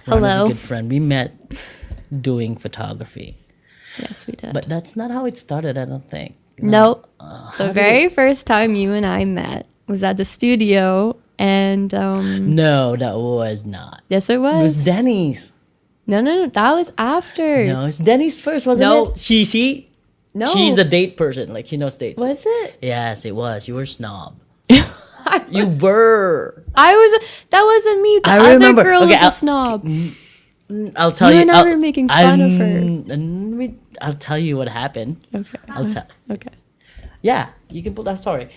Ron's Hello. a good friend. We met doing photography. Yes, we did. But that's not how it started, I don't think. No. how The did very first time you and I met was at the studio, and No, that was not. yes, it It was was. Denny's. No, that was after. No, it's Denny's first, wasn't No. it? She? No. She's the date person. Like, she knows dates. Was it? Yes, it was. You were a snob. You were. That wasn't me. The I other remember. girl Okay, was a snob. I'll tell You you. and I were making fun of her. I'll tell you what happened. Okay. I'll tell. Okay. Yeah, you can pull that. Sorry.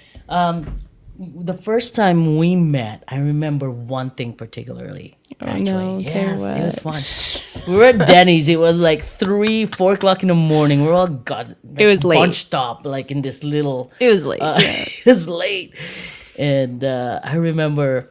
The first time we met, I remember one thing particularly. Actually, no, okay, yes, it was what? fun. We were at Denny's. It was like 4 o'clock in the morning. We're all It was late. bunched up, like in this little. It was late. It was late, and I remember,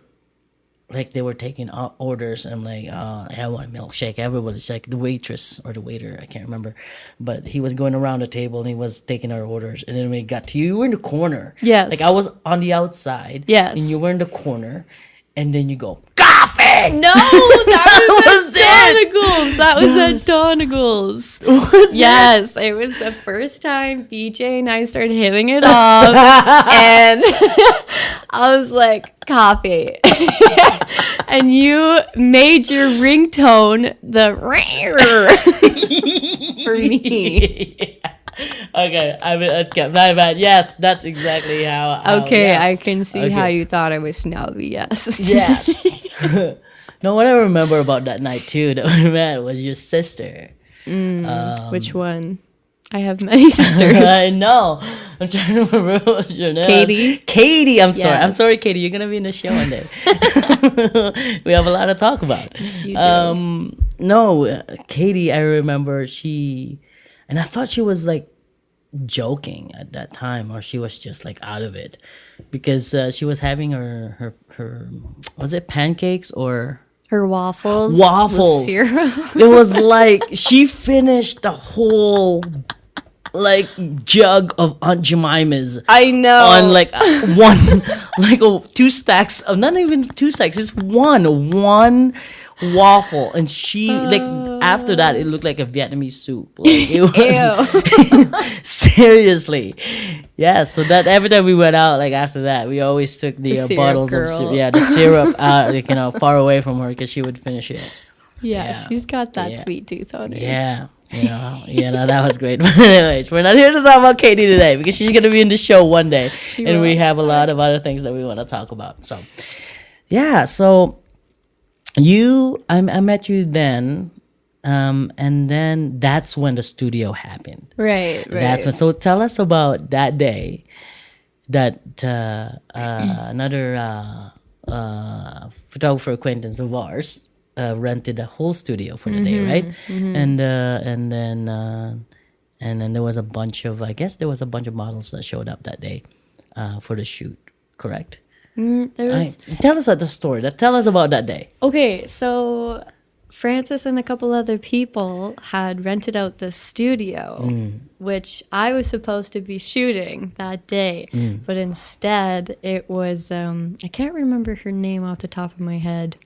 like, they were taking orders, and I'm like, I want a milkshake. Everybody's like, the waitress or the waiter, I can't remember, but he was going around the table and he was taking our orders. And then when we got to you, you were in the corner. Yes. Like, I was on the outside. Yes. And you were in the corner, and then you go, coffee. No, that was was at Donegal's. That was at Donegal's. Yes, it was the first time BJ and I started hitting it off, and I was like, coffee. And you made your ringtone the for me. Okay, I mean, okay, my bad. Yes, that's exactly how. Okay, yeah. I can see how Okay. you thought I was snobby, yes. Yes. No, what I remember about that night too that we met was your sister. Which one? I have many sisters. I know. I'm trying to remember what was your name. Katie? Katie, I'm sorry. I'm Yes. sorry, Katie. You're gonna be in the show one day. We have a lot to talk about. You do. No, Katie, I remember and I thought she was like joking at that time, or she was just like out of it, because she was having her was it pancakes or Her waffles. waffles? With syrup. It was like she finished the whole like jug of Aunt Jemima's I know. on like one, like 2 stacks of, not even 2 stacks, it's one waffle, and she like after that it looked like a Vietnamese soup. Like, it was seriously. Yeah, so that every time we went out, like after that, we always took the syrup bottles girl. of the syrup like, far away from her, because she would finish it. Yeah, she's got that Yeah. sweet tooth on her. Yeah. That was great. But anyways, we're not here to talk about Katie today, because she's going to be in the show one day. She and we will. have a lot of other things that we want to talk about. So, yeah. So, I met you then. And then that's when the studio happened. Right. That's when. So tell us about that day that another photographer acquaintance of ours rented a whole studio for the day, right? And then there was a bunch of, I guess there was a bunch of models that showed up that day for the shoot, correct? There was Tell us the story. Tell us about that day. okay. So Francis and a couple other people had rented out the studio, which I was supposed to be shooting that day, but instead it was I can't remember her name off the top of my head.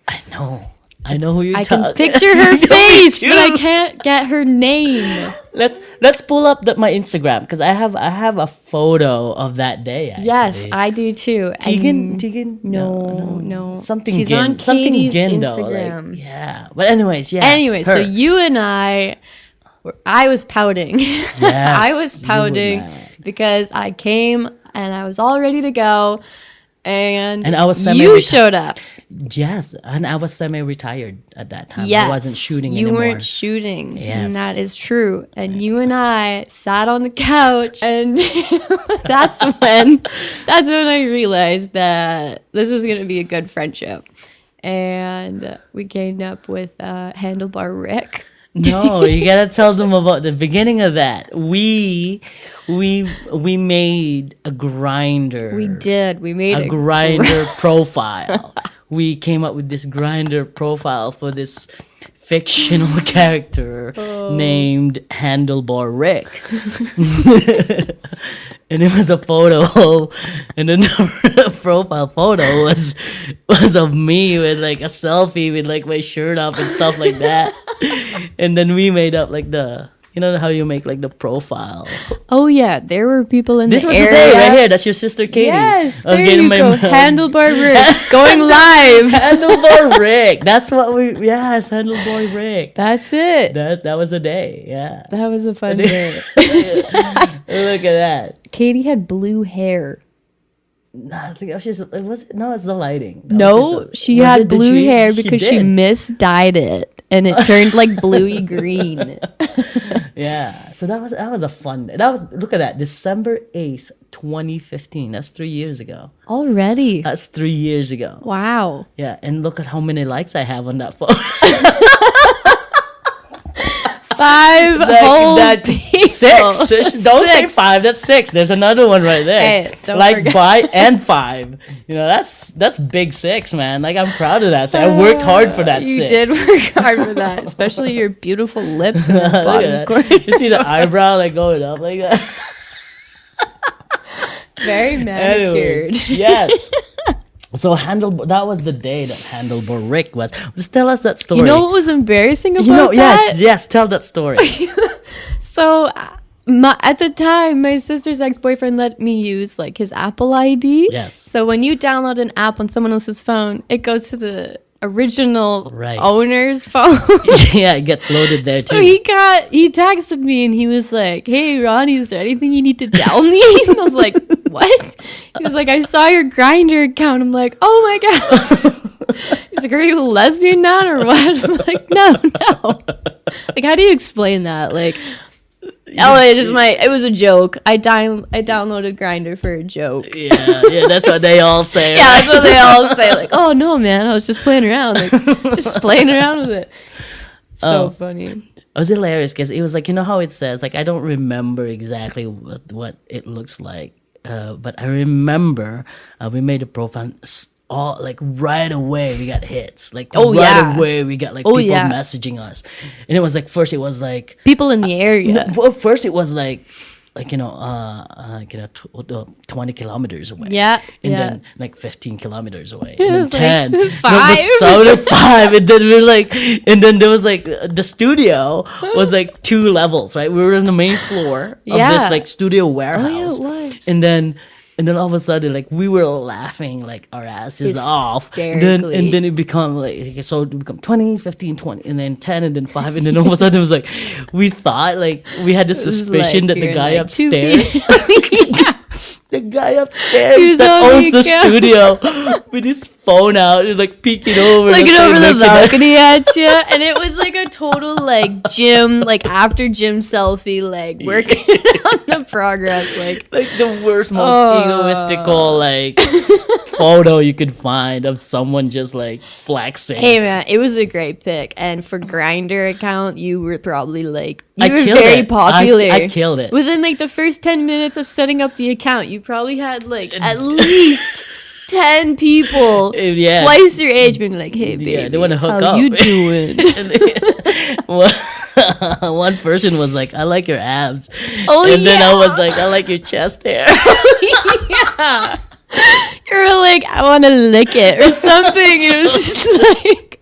I know who you're I talking. can picture her face, but I can't get her name. Let's pull up my Instagram, because I have a photo of that day. Actually. Yes, I do too. Tegan. No. Something She's Gin. on Something Katie's Gin though. Instagram. Like, yeah. But anyways, yeah. Anyway, so her. you and I was pouting. Yes, I was you were pouting mad. because I came and I was all ready to go, and I was you showed up. Yes, and I was semi-retired at that time. Yes, I wasn't shooting you anymore. weren't shooting, Yes. and that is true. And you and I sat on the couch, and that's when I realized that this was going to be a good friendship. And we came up with Handlebar Rick. No, you gotta tell them about the beginning of that. We made a grinder. We did. We made a grinder profile. We came up with this grinder profile for this fictional character named Handlebar Rick. And it was a photo, and then the profile photo was of me with like a selfie with like my shirt up and stuff like that. And then we made up like you know how you make like the profile. Oh yeah, there were people in This the was area. the day right here. That's your sister Katie. Yes, I was there getting you my go. Handlebar Rick going live. Handlebar Rick. That's what yes, Handlebar Rick. That's it. That was the day. Yeah. That was a fun day. Look at that. Katie had blue hair. No, I think it was no, it's the lighting. No, she had blue hair because she misdyed it, and it turned like bluey green. Yeah, so that was a fun. Look at that, December 8th, 2015. That's 3 years ago. Already. That's 3 years ago. Wow. Yeah, and look at how many likes I have on that photo. 5 whole people. 6. Don't say 5. That's 6. There's another one right there. Hey, don't like forget. by and 5. You know, that's big 6, man. Like I'm proud of that. So I worked hard for that. You 6. did work hard for that, especially your beautiful lips in the Look at bottom that. corner. You see the eyebrow like going up like that. Very manicured. Anyways, yes. So that was the day that Handlebar Rick was. Just tell us that story. You know what was embarrassing about that? Yes, tell that story. So at the time, my sister's ex-boyfriend let me use like his Apple ID. Yes. So when you download an app on someone else's phone, it goes to the original Right. owner's phone. Yeah, it gets loaded there too. So he texted me and he was like, "Hey Ronnie, is there anything you need to tell me?" And I was like, "What?" He was like, "I saw your Grindr account." I'm like, "Oh my god." He's like, "Are you a lesbian now or what?" I'm like, no. Like, how do you explain that? Like, oh, it was a joke. I downloaded Grindr for a joke. Yeah, that's what they all say. Yeah, Right? that's what they all say. Like, "Oh no, man, I was just playing around, like just playing around with it." So funny. It was hilarious because it was like, you know how it says, like, I don't remember exactly what it looks like, but I remember we made a profile. All like right away we got hits. Like away we got like people messaging us, and it was like first it was like People in the area. well, first it was like 20 kilometers away. Yeah, And yeah. then like 15 kilometers away. It And was then 10. like No, 5. but 5. And then we were like, and then there was like the studio was like 2 levels, right? We were on the main floor of this like studio warehouse. Oh, yeah, it was. And then all of a sudden, like we were laughing like our asses off. And then it become like, so it become 20, 15, 20, and then 10, and then 5, and then all of a sudden it was like we thought like we had the suspicion that the guy upstairs, the guy upstairs that owns the studio, with his phone out and like peeking over, looking over the balcony at you, and it was like a total like gym, like after gym selfie, like working on the progress, like the worst, most egoistical like photo you could find of someone just like flexing. Hey man, it was a great pic, and for Grindr account, you were probably like you were killed very it. popular. I killed it. Within like the first 10 minutes of setting up the account. You probably had like at least 10 people twice your age being like, "Hey baby, they want to hook how up. you doing?" One person was like, "I like your abs," and then I was like, "I like your chest hair." Yeah. You're like, "I want to lick it" or something. It was just like,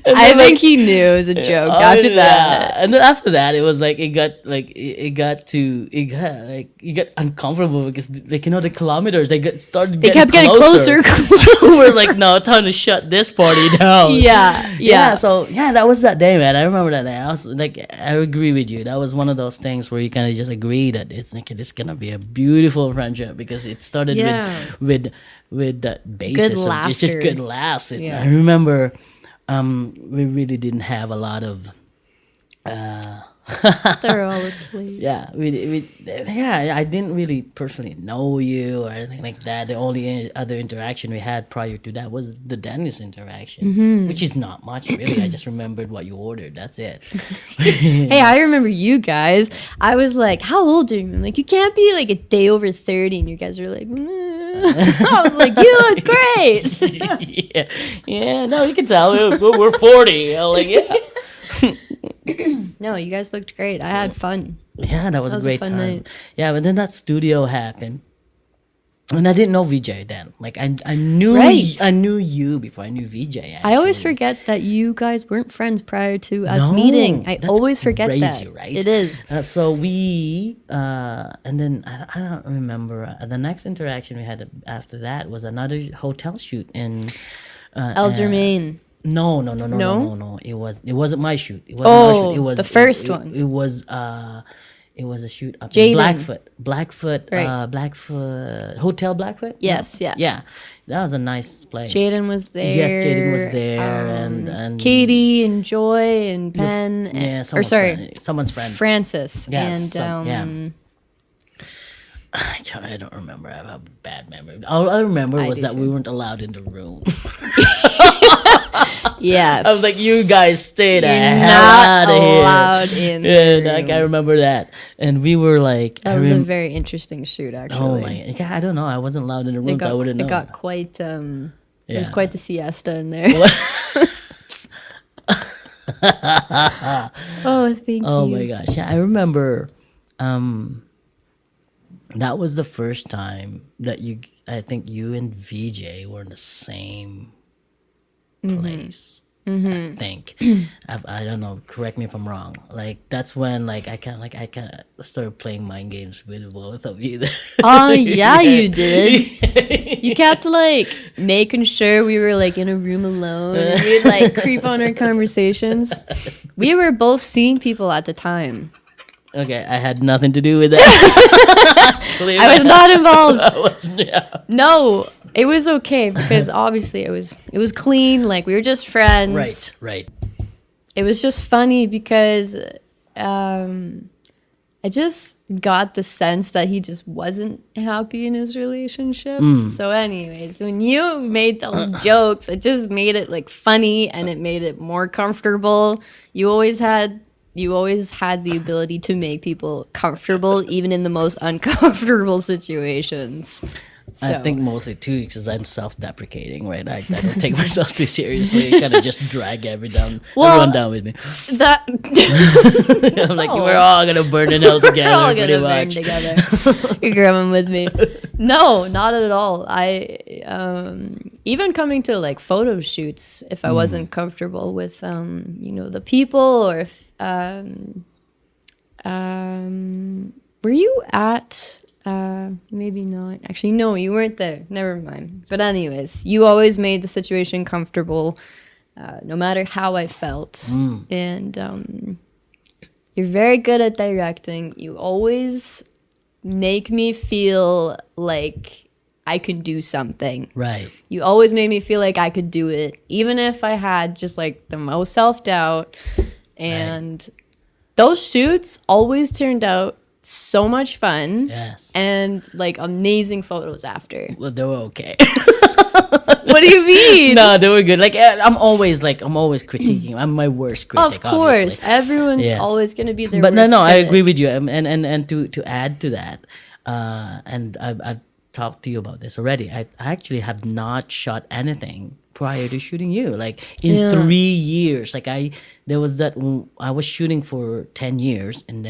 I think he knew it was a joke after that. And then after that, it was like it got uncomfortable because like the kilometers they kept getting closer. So we're like, no, time to shut this party down. Yeah. So that was that day, man. I remember that day. I was like, I agree with you. That was one of those things where you kind of just agree that it's gonna be a beautiful friendship because it started with that basis of just good laughs. I remember. We really didn't have a lot of. They're all asleep. Yeah, I didn't really personally know you or anything like that. The only other interaction we had prior to that was the Dennis interaction, which is not much really. I just remembered what you ordered. That's it. Hey, I remember you guys. I was like, "How old are you?" I'm like, "You can't be like a day over 30," and you guys were like, I was like, "You look great." Yeah. No, you can tell we're 40. I'm like, yeah. No, you guys looked great. I had fun. Yeah, that was a great fun time. night. Yeah, but then that studio happened. And I didn't know VJ then. Like I knew Right. I knew you before I knew VJ. Actually. I always forget that you guys weren't friends prior to us No, meeting. I that's always forget crazy, that. right? It is. So we and then I don't remember the next interaction we had after that was another hotel shoot in El Germain. No. No? It wasn't my shoot. It wasn't our shoot. It was the first one. It was a shoot up Jaden. in Blackfoot, Right. Blackfoot Hotel Blackfoot. Yes, No? yeah. Yeah, that was a nice place. Jaden was there. Yes, Jaden was there, and Katie and Joy and Penn. yeah, someone's friend. Francis. Yes, and I don't remember. I have a bad memory. All I remember was do that we too. weren't allowed in the room. yes. I was like, "You guys stay the You're hell not out of here." allowed in the Yeah, like, I room. remember that, and we were like, That was a very interesting shoot, "Oh actually. my, yeah, I don't know. I wasn't allowed in the room, so I wouldn't know." It got quite. There was Yeah. quite the siesta in there. Oh, thank you. Oh my gosh, yeah, I remember. That was the first time that I think you and VJ were in the same place. I think. I don't know. Correct me if I'm wrong. Like that's when I kind of started playing mind games with both of you. Oh yeah, you did. You kept making sure we were in a room alone, and we'd creep on our conversations. We were both seeing people at the time. Okay, I had nothing to do with that. I was not involved. I wasn't. Yeah. No, it was okay because obviously it was clean. We were just friends. Right. It was just funny because I just got the sense that he just wasn't happy in his relationship. So anyways, when you made those jokes, it just made it funny and it made it more comfortable. You always had the ability to make people comfortable even in the most uncomfortable situations. I So. think mostly too because I'm self-deprecating, right? I don't take myself too seriously. I kind of just drag everyone down with me. That I'm like, we're all gonna burn in hell together. we're all pretty gonna burn much. together. You're coming with me. No, not at all. I even coming to photo shoots, if I wasn't comfortable with the people, or if were you at maybe not. Actually, no, you weren't there. Never mind. But anyways, you always made the situation comfortable, no matter how I felt. And you're very good at directing. You always make me feel like I could do something. Right. You always made me feel like I could do it, even if I had just the most self-doubt. And those shoots always turned out so much fun. Yes. And amazing photos after. Well, they were okay. What do you mean? No, they were good. I'm always critiquing. I'm my worst critic. Of course, obviously. everyone's Yes. always going to be their But worst no, I critic. agree with you. And to add to that, and I've talked to you about this already. I actually have not shot anything prior to shooting you. In 3 years, there was that I was shooting for 10 years, and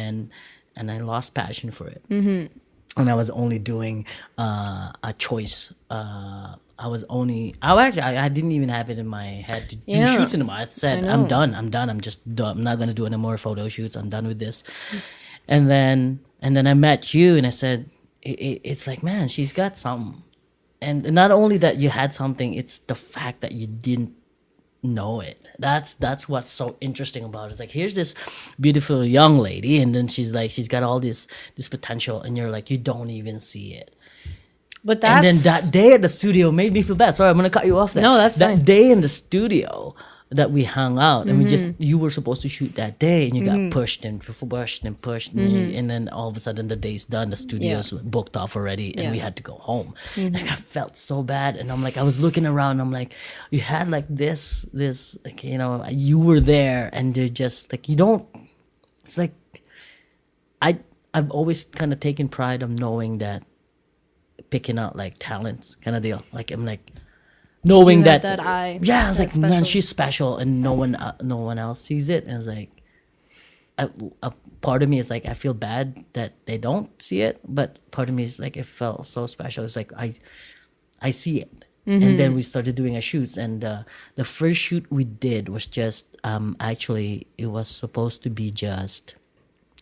I lost passion for it. Mm-hmm. And I was only doing a choice. I didn't even have it in my head to do shoots anymore. I said, I'm done. I'm just done. I'm not going to do any more photo shoots. I'm done with this. And then I met you and I said, it's man, she's got something. And not only that you had something, it's the fact that you didn't know it. That's what's so interesting about it. It's here's this beautiful young lady, and then she's got all this potential, and you're you don't even see it. But that's... And then that day at the studio made me feel bad. Sorry, I'm gonna cut you off there. No, that's that fine. day in the studio that we hung out, and you were supposed to shoot that day, and you got pushed and pushed and pushed, and then all of a sudden the day's done, the studio's booked off already, and we had to go home. I felt so bad, and I'm I was looking around, I'm you had this, you were there, and they're just you don't. It's I've always kind of taken pride of knowing that, picking out talents kind of deal. I'm knowing You that, had that eye, yeah, I was that's man, special. she's special, and no one else sees it. And it's a part of me is like I feel bad that they don't see it, but part of me is like it felt so special. It's like I see it. And then we started doing our shoots, and the first shoot we did was just actually it was supposed to be just.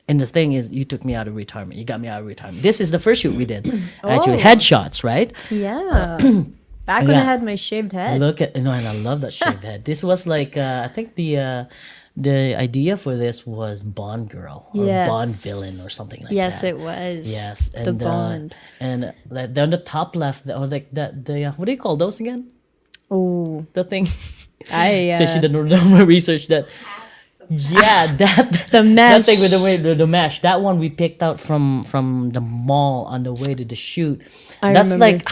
And the thing is, you took me out of retirement. You got me out of retirement. This is the first shoot we did. Actually, headshots, right? Yeah. Back when I had my shaved head. Look at and I love that shaved head. This was like I think the idea for this was Bond girl or Yes. Bond villain or something like Yes, that. it was. Yes, and, The Bond. and like on the top left, or like that the what do you call those again? Oh, The thing. I So she did no research that. Yeah, that The that thing mesh. with the mesh. That one we picked out from the mall on the way to the shoot. I That's remember. like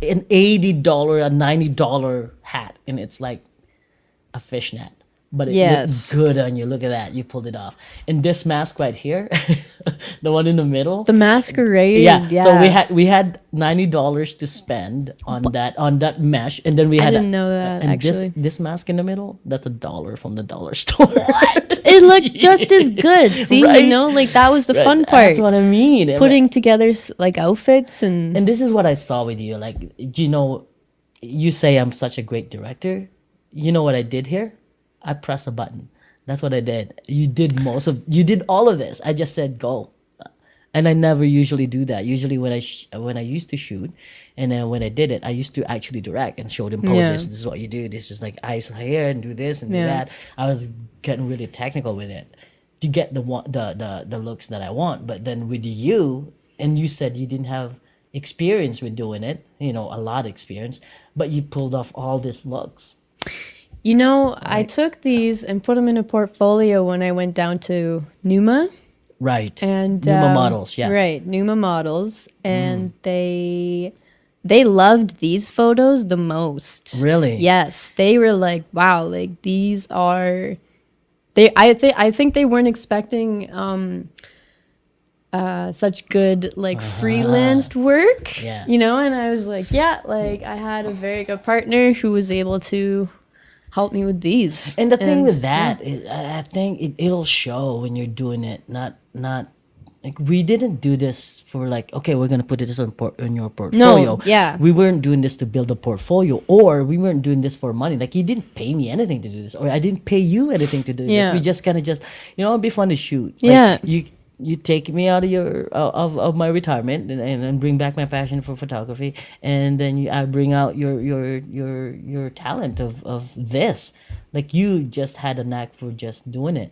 an $80, a $90 hat, and it's like a fishnet. But it Yes. looks good on you. Look at that. You pulled it off. And this mask right here, the one in the middle. the masquerade. yeah. Yeah. So we had $90 to spend on that mesh, and then we had didn't know that, and actually. this mask in the middle, that's $1 from the dollar store. It looked just as good. See, Right? you know, like that was the Right, fun part. That's what I mean. Putting together like outfits and And this is what I saw with you. Like, you know, you say I'm such a great director. You know what I did here? I press a button. That's what I did. You did all of this. I just said go. And I never usually do that. Usually when I used to shoot, and then when I did it, I used to actually direct and show them poses. Yeah. This is what you do. This is like eyes here and do this and do Yeah. that. I was getting really technical with it to get the looks that I want. But then with you, and you said you didn't have experience with doing it, you know, a lot of experience, but you pulled off all these looks. you know, I took these and put them in a portfolio when I went down to Numa. Right. And Numa models, yes. right, Numa models, and they loved these photos the most. Really? Yes, they were like, wow, like these are. I think they weren't expecting such good like freelanced work. Yeah. You know, and I was like, yeah, like I had a very good partner who was able to help me with these. And the thing with that is, I think it'll show when you're doing it. Not like we didn't do this for like, okay, we're gonna put this on your portfolio. yeah. We weren't doing this to build a portfolio, or we weren't doing this for money. Like you didn't pay me anything to do this, or I didn't pay you anything to do Yeah. this. We just kind of it'd be fun to shoot. Like, Yeah. You take me out of your of my retirement and bring back my passion for photography, and then I bring out your talent of this. Like you just had a knack for just doing it,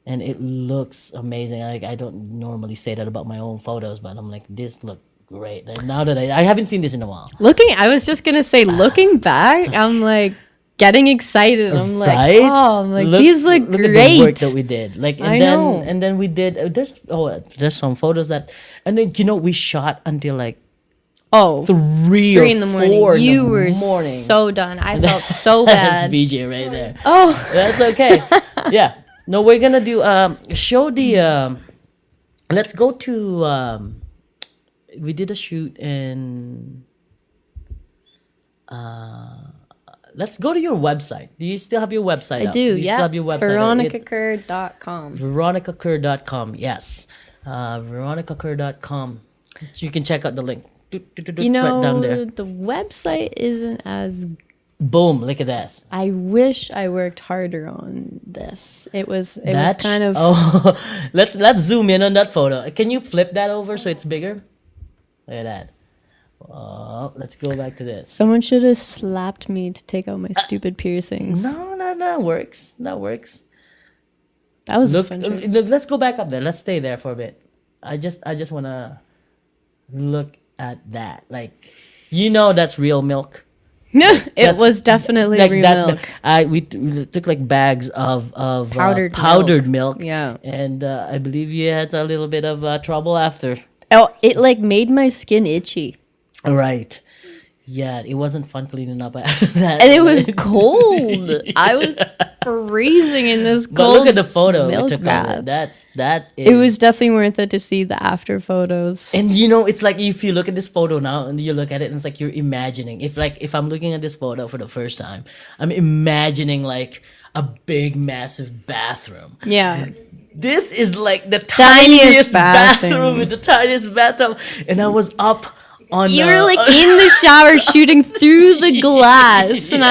and it looks amazing. Like I don't normally say that about my own photos, but I'm like, this look great. And now that I haven't seen this in a while. I was just gonna say, looking back, I'm like getting excited. I'm like, Right? oh, I'm like these look Look great. at the work that we did. Like, I know. and then we did. There's some photos that, and then we shot until like Oh, 3 3 or in the morning. 4 in You the were morning. so done. I felt so That's bad. BJ right there. Oh, That's okay. Yeah. No, we're gonna do show the let's go to we did a shoot in let's go to your website. Do you still have your website I up? do. You Yeah. still have your website. VeronicaKerr.com. VeronicaKerr.com. Yes. VeronicaKerr.com. So you can check out the link. You know, right down there. the website isn't as. Boom. Look at that. I wish I worked harder on this. It was That's- kind of. Oh, let's zoom in on that photo. Can you flip that over so it's bigger? Look at that. Oh, let's go back to this. Someone should have slapped me to take out my stupid piercings. No, works. That works. That was a Look, fun shoot. look, let's go back up there. Let's stay there for a bit. I just wanna look at that. Like, that's real milk. It That's- was definitely Like real that's milk. we took like bags of Powdered milk. Yeah. And I believe you had a little bit of trouble after. Oh, it like made my skin itchy. Right. Yeah, it wasn't fun cleaning up after that. And it was cold. I was freezing in this cold. But look at the photo we milk took of bath. it. That is. It was definitely worth it to see the after photos. And it's like if you look at this photo now and you look at it, and it's like you're imagining. If I'm looking at this photo for the first time, I'm imagining like a big, massive bathroom. Yeah. this is like the tiniest bathroom with the tiniest bathtub, and I was up on. You were like in the shower shooting through the glass, and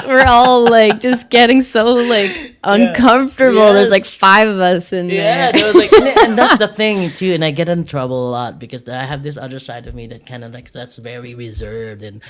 we're all like just getting so like uncomfortable. Yes. There's like 5 of us in there. Yeah, there was like, and that's the thing too. And I get in trouble a lot because I have this other side of me that kind of like that's very reserved, and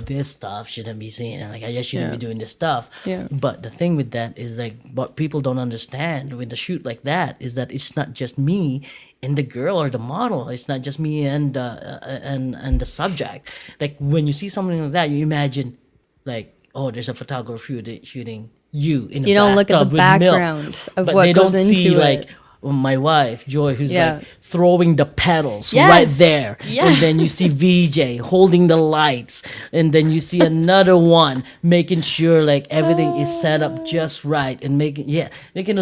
this stuff shouldn't be seen, and like I just shouldn't be doing this stuff. Yeah. But the thing with that is like what people don't understand with the shoot like that is that it's not just me and the girl or the model. It's not just me and the subject. Like when you see something like that, you imagine like, oh, there's a photographer shooting you in the You don't look at bathtub the with milk. background of But what they goes don't into see it. like my wife Joy, who's Yeah. like throwing the pedals Yes. right there, Yeah. and then you see VJ holding the lights, and then you see another one making sure like everything is set up just right, and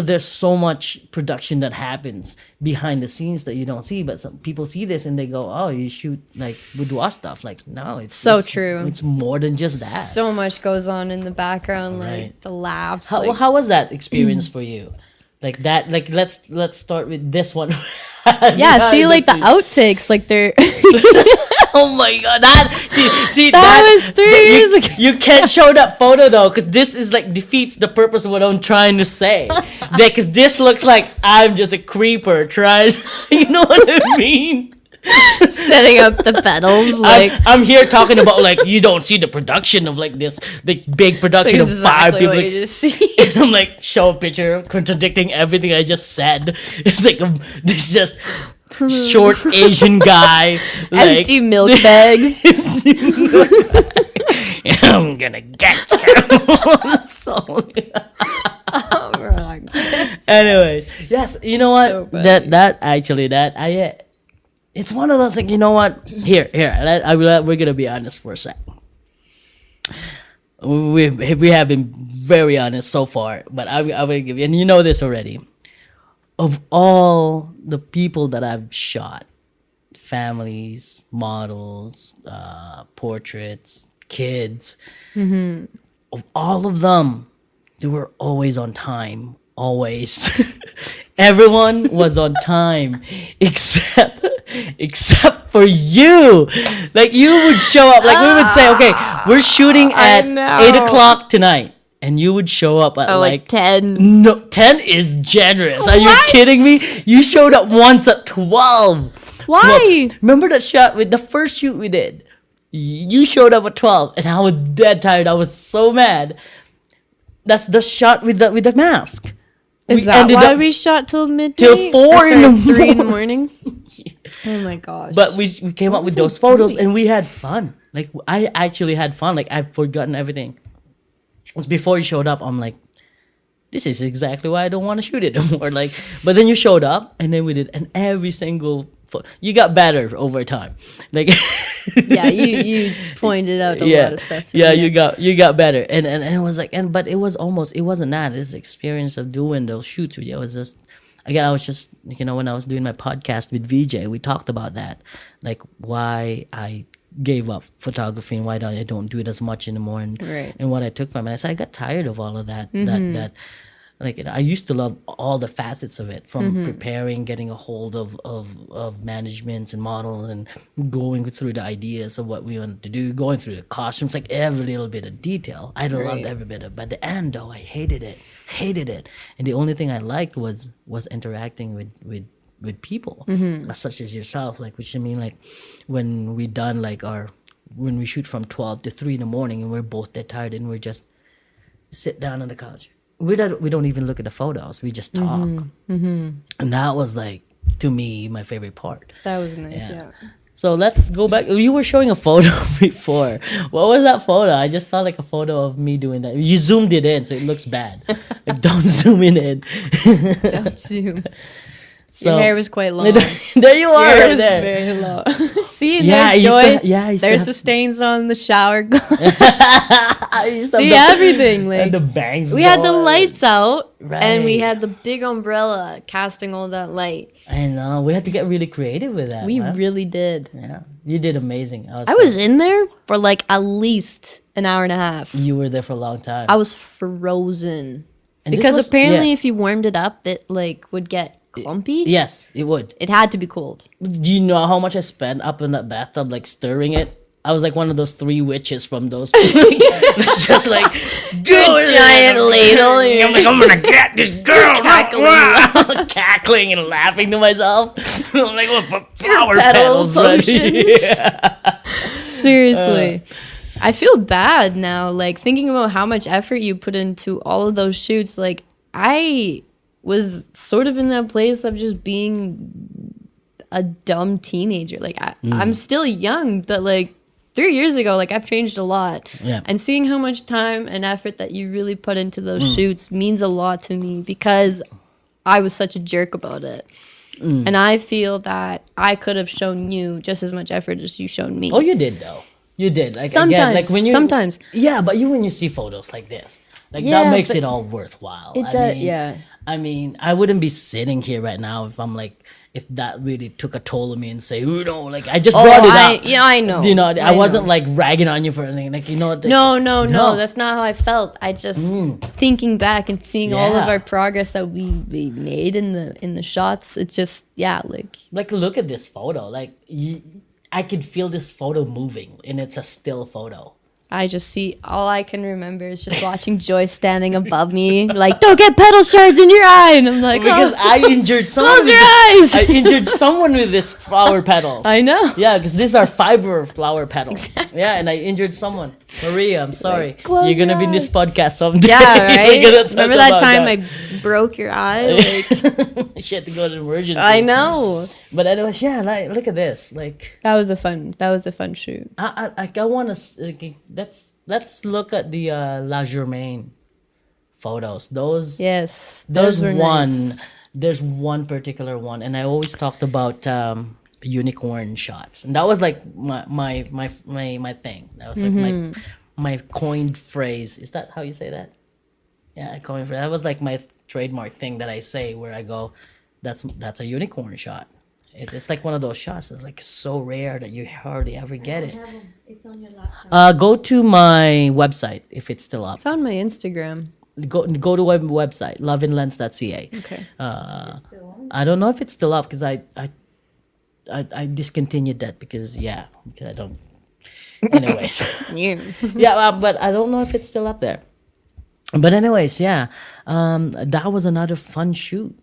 there's so much production that happens behind the scenes that you don't see, but some people see this and they go, oh, you shoot like boudoir stuff. Like no, it's So true. It's more than just that. So much goes on in the background, Right. like the laughs. How was that experience for you? Like that, like let's start with this one. yeah, see, like the outtakes, like they're. Oh my god, see That was 3 years ago. You can't show that photo though, because this is like defeats the purpose of what I'm trying to say. Because this looks like I'm just a creeper trying. You know what I mean? Setting up the pedals, like I'm here talking about like you don't see the production of like this the big production of 5 people. What you just see. And I'm like, show a picture contradicting everything I just said. It's like this just short Asian guy, like, empty milk bags. I'm gonna get you. So, Oh, bro. anyways, yes, you know what? So funny. It's one of those like, you know what? Here, we're gonna be honest for a sec. We have been very honest so far, but I will give you, and you know this already. Of all the people that I've shot, families, models, portraits, kids, of all of them, they were always on time. Always. Everyone was on time except for you. Like you would show up, like we would say, okay, we're shooting at 8:00 tonight. And you would show up at like 10. No, 10 is generous. Are you kidding me? You showed up once at 12. Why? 12. Remember that shot with the first shoot we did? You showed up at 12 and I was dead tired. I was so mad. That's the shot with the mask. Is that why we shot till midnight? Till 4 in the morning. 3 in the morning? Oh my gosh. But we came up with those photos and we had fun. Like I actually had fun. Like I've forgotten everything. It was before you showed up, I'm like, this is exactly why I don't want to shoot it anymore. Like, but then you showed up and then we did, and every single you got better over time. Like yeah, you pointed out a lot of stuff. Yeah, you got better, and it was like, but it wasn't that. It's the experience of doing those shoots with you. It was just, again, I was just, when I was doing my podcast with VJ, we talked about that, like why I gave up photography and why I don't do it as much anymore, and what I took from it. I said I got tired of all of that. That like I used to love all the facets of it, from preparing, getting a hold of managements and models, and going through the ideas of what we wanted to do, going through the costumes, like every little bit of detail. I loved every bit of it. But at the end, though, I hated it. And the only thing I liked was interacting with people, such as yourself, like, which I mean, like when we shoot from 12 to 3 in the morning and we're both dead tired and we're just sit down on the couch. We don't even look at the photos. We just talk. And that was like, to me, my favorite part. That was nice, yeah. So let's go back. You were showing a photo before. What was that photo? I just saw like a photo of me doing that. You zoomed it in, so it looks bad. Like, don't zoom in. Don't zoom. So, your hair was quite long. There you are, Your hair right was there. very long. See, Yeah, there's Joy. there's The stains on the shower glass. See everything. Like, and the bangs. we had the lights out, Right. and we had the big umbrella casting all that light. I know. We had to get really creative with that. We man. really did. Yeah, you did amazing. I was in there for like at least an hour and a half. You were there for a long time. I was frozen. And this Because was- apparently yeah. if you warmed it up, it like would get clumpy. Yes, it would. It had to be cold. Do you know how much I spent up in that bathtub, like stirring it? I was like one of those 3 witches from those. Just like giant ladle. I'm like, I'm gonna get this girl, cackling. cackling and laughing to myself. I'm like, what? Put flower petal petals, ready. potions. Seriously. I feel bad now, like thinking about how much effort you put into all of those shoots. Like I was sort of in that place of just being a dumb teenager. Like I'm still young, but like 3 years ago, like I've changed a lot. Yeah. And seeing how much time and effort that you really put into those shoots means a lot to me because I was such a jerk about it. And I feel that I could have shown you just as much effort as you shown me. Oh, you did though. You did. Like Sometimes. again, like when you Sometimes. Yeah, but when you see photos like this, like Yeah, that makes but it all worthwhile. It does, yeah. I mean, I wouldn't be sitting here right now if I'm like, if that really took a toll on me and say, you know, like I just brought it up. Yeah, I know. You know, I wasn't know. like ragging on you for anything. Like, you know, No, that's not how I felt. I just thinking back and seeing all of Yeah. our progress that we made in the shots. It's just like look at this photo. Like I could feel this photo moving, and it's a still photo. I just see all I can remember is just watching Joy standing above me, like, don't get petal shards in your eye, and I'm like, Because oh, I injured someone. close with your this- eyes. I injured someone with this flower petals. I know. Yeah, because these are fiber flower petals. Yeah, and I injured someone. Maria, I'm sorry. close You're gonna your be in this eyes. podcast someday. Yeah, We're right. gonna talk Remember that about time I broke your eye? Like, she had to go to emergency. I know. But anyways, yeah, like look at this. Like That was a fun shoot. I want to. Let's look at the La Germaine photos. Those. Yes, There's those were one. nice. There's one particular one, and I always talked about unicorn shots, and that was like my thing. That was like my coined phrase. Is that how you say that? Yeah, I coined phrase. That was like my trademark thing that I say where I go, that's a unicorn shot. It's like one of those shots that's like so rare that you hardly ever get it. It's on your laptop. Go to my website if it's still up. It's on my Instagram. Go to my website, loveinlens.ca. Okay. I don't know if it's still up because I discontinued that because I don't. Anyways, yeah, but I don't know if it's still up there. But anyways, that was another fun shoot.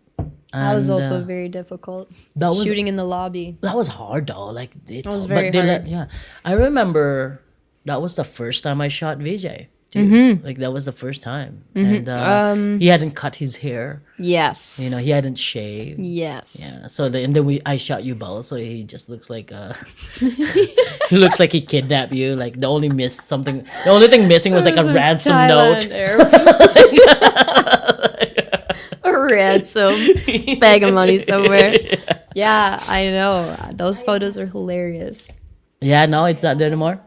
That was And, also very difficult. that was- Shooting in the lobby. that was hard though. Like it's was very but they hard. I remember that was the first time I shot VJ. Too. Like that was the first time, and he hadn't cut his hair. Yes. You know, he hadn't shaved. Yes. Yeah. So and then I shot you both, so he just looks like he looks like he kidnapped you. Like the only thing missing was like a ransom note. A ransom bag of money somewhere. Yeah, I know. Those photos are hilarious. Yeah, no, it's not there anymore.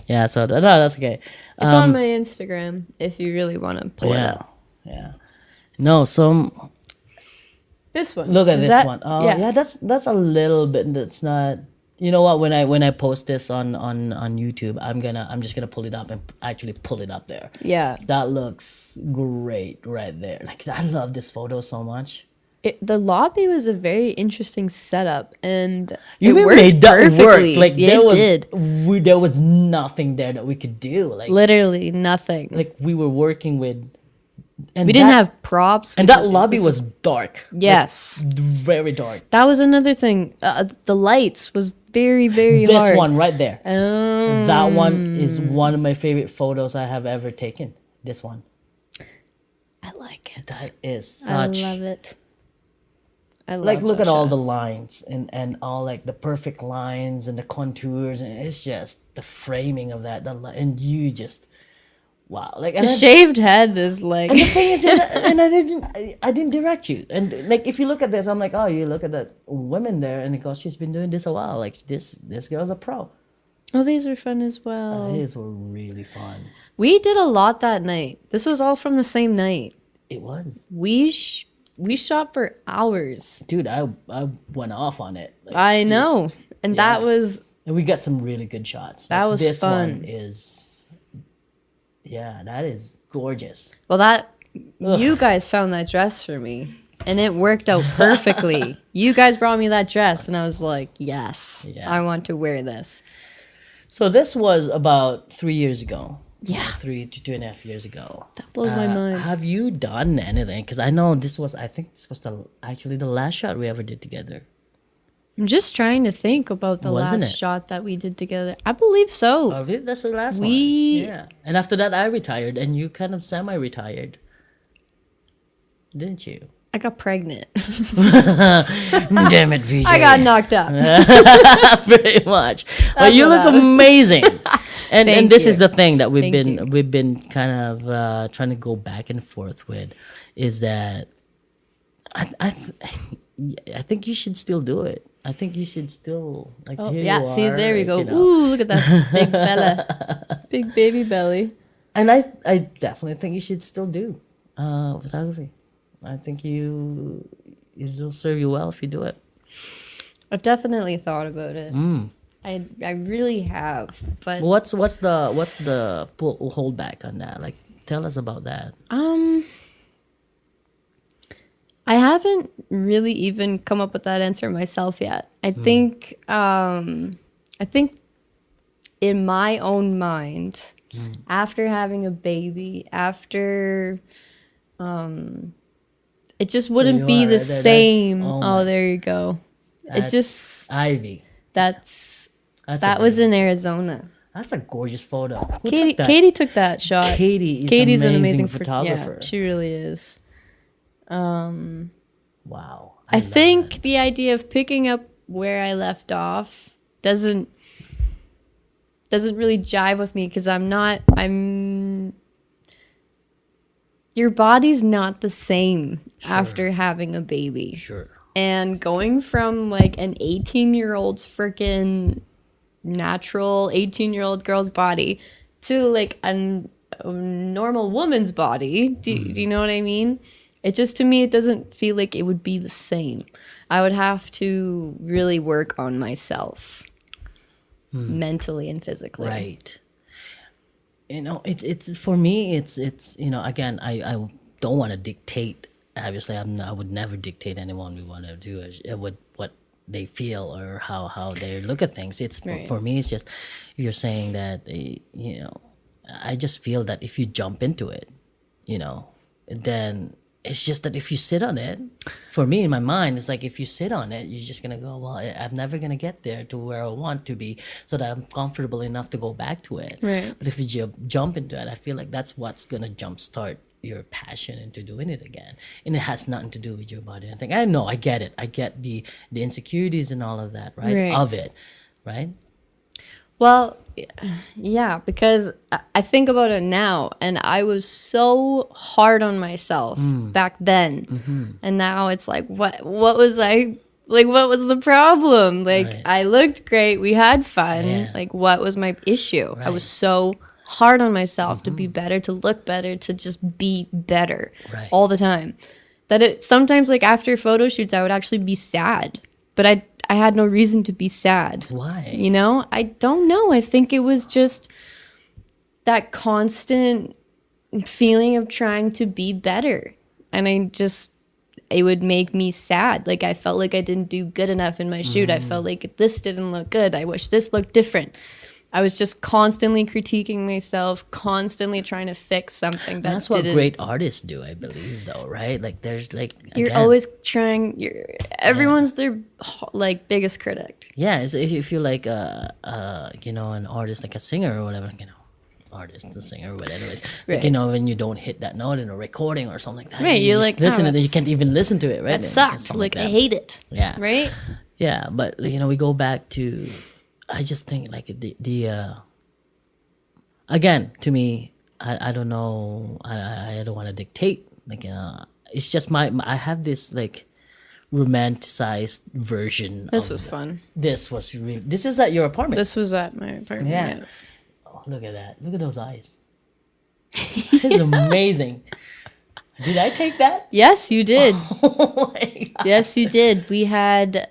Yeah, so no, that's okay. It's on my Instagram if you really want to pull it up. Yeah. No, so This one. look at Is this that- one. Oh, yeah, that's a little bit. That's not. You know what? When I post this on YouTube, I'm just gonna pull it up and actually pull it up there. Yeah. That looks great right there. Like I love this photo so much. The lobby was a very interesting setup, and You it even worked made that perfectly. work. Like it there was nothing there that we could do. Like literally nothing. like we were working with. And We didn't have props. And We that didn't- lobby this was is- dark. Yes. Like, very dark. That was another thing. The lights was very, very This hard. one right there. Oh. That one is one of my favorite photos I have ever taken. This one. I like it. That is I such. love it. I love Like look that at all shot. the lines and all like the perfect lines and the contours, and it's just the framing of that. And you just wow. Like The shaved head is like. And the thing is, and I didn't direct you. And like, if you look at this, I'm like, oh, you look at that woman there, and because she's been doing this a while, like this girl's a pro. Oh, these were fun as well. These were really fun. We did a lot that night. This was all from the same night. It was, We shot for hours. dude. I went off on it. Like, I know, and that was and we got some really good shots. That Like, was this fun. one is, yeah, that is gorgeous. well. That you guys found that dress for me. And it worked out perfectly. You guys brought me that dress. And I was like, yes, Yeah. I want to wear this. So this was about 3 years ago. Yeah. 3 to 2.5 years ago. That blows my mind. Have you done anything? Because I know I think this was actually the last shot we ever did together. I'm just trying to think about the Wasn't last it? shot that we did together. I believe so. Oh, really? That's the last one. We- Yeah. And after that, I retired, and you kind of semi-retired, didn't you? I got pregnant. Damn it, VJ. I got knocked up. Pretty much. Well, you what look happened. amazing. And Thank this you. is the thing that Thank you. we've been kind of trying to go back and forth with, is that I think you should still do it. I think you should still like. Oh, here yeah. you See, are, there we like, go. you know. Ooh, look at that big Bella. Big baby belly. And I definitely think you should still do photography. I think it'll serve you well if you do it. I've definitely thought about it. Mm. I really have. But What's the hold back on that? Like, tell us about that. I haven't really even come up with that answer myself yet. I think in my own mind, after having a baby, after it just wouldn't you be are the right there. Same. Oh my- There you go. It That's just Ivy. that's That's that a was great- in Arizona. That's a gorgeous photo. Who Katie took that? Katie took that shot. Katie's an amazing amazing photographer. Yeah, she really is. Wow. I love think that. the idea of picking up where I left off doesn't really jive with me because your body's not the same after having a baby. Sure. And going from like an 18-year-old's freaking natural 18-year-old girl's body to like a normal woman's body, do you know what I mean? It just, to me, it doesn't feel like it would be the same. I would have to really work on myself mentally and physically. Right. You know, it's for me. It's again, I don't want to dictate. Obviously, I would never dictate anyone we want to do what they feel or how they look at things. It's Right. for me. It's just you're saying that I just feel that if you jump into it, then it's just that if you sit on it, for me in my mind, it's like if you sit on it, you're just gonna go, well, I'm never gonna get there to where I want to be, so that I'm comfortable enough to go back to it. Right. But if you jump into it, I feel like that's what's gonna jumpstart your passion into doing it again, and it has nothing to do with your body. I think I know, I get it. I get the insecurities and all of that, right? Right. Of it, right? Well, yeah, because I think about it now, and I was so hard on myself back then, and now it's like, what was I like? What was the problem? Like, Right. I looked great, we had fun. Yeah. Like, what was my issue? I Right. was so hard on myself to be better, to look better, to just be better Right. all the time. That it sometimes, like after photo shoots, I would actually be sad, but I had no reason to be sad. Why? You know, I don't know. I think it was just that constant feeling of trying to be better. And it would make me sad. Like, I felt like I didn't do good enough in my shoot. I felt like this didn't look good. I wish this looked different. I was just constantly critiquing myself, constantly trying to fix something that That's what didn't. great artists do, I believe, though, right? Like, there's like You're again, always trying. Everyone's their like biggest critic. yeah. It's, if you like an artist, like a singer or whatever, artist, a singer, but anyways, like, Right. when you don't hit that note in a recording or something like that, Right, you you're just like, listen "Oh, to it, you that's- can't even listen to it, right? That And sucked. something Like, I that. hate it. Yeah, Right? yeah, but we go back to, I just think like the again, to me, I don't know, I don't want to dictate. Like, it's just I have this like romanticized version. This of was fun. This was real. This is at your apartment. This was at my apartment. Yeah. Oh, look at that. Look at those eyes. That is amazing. Did I take that? Yes, you did. Oh my God. Yes, you did. We had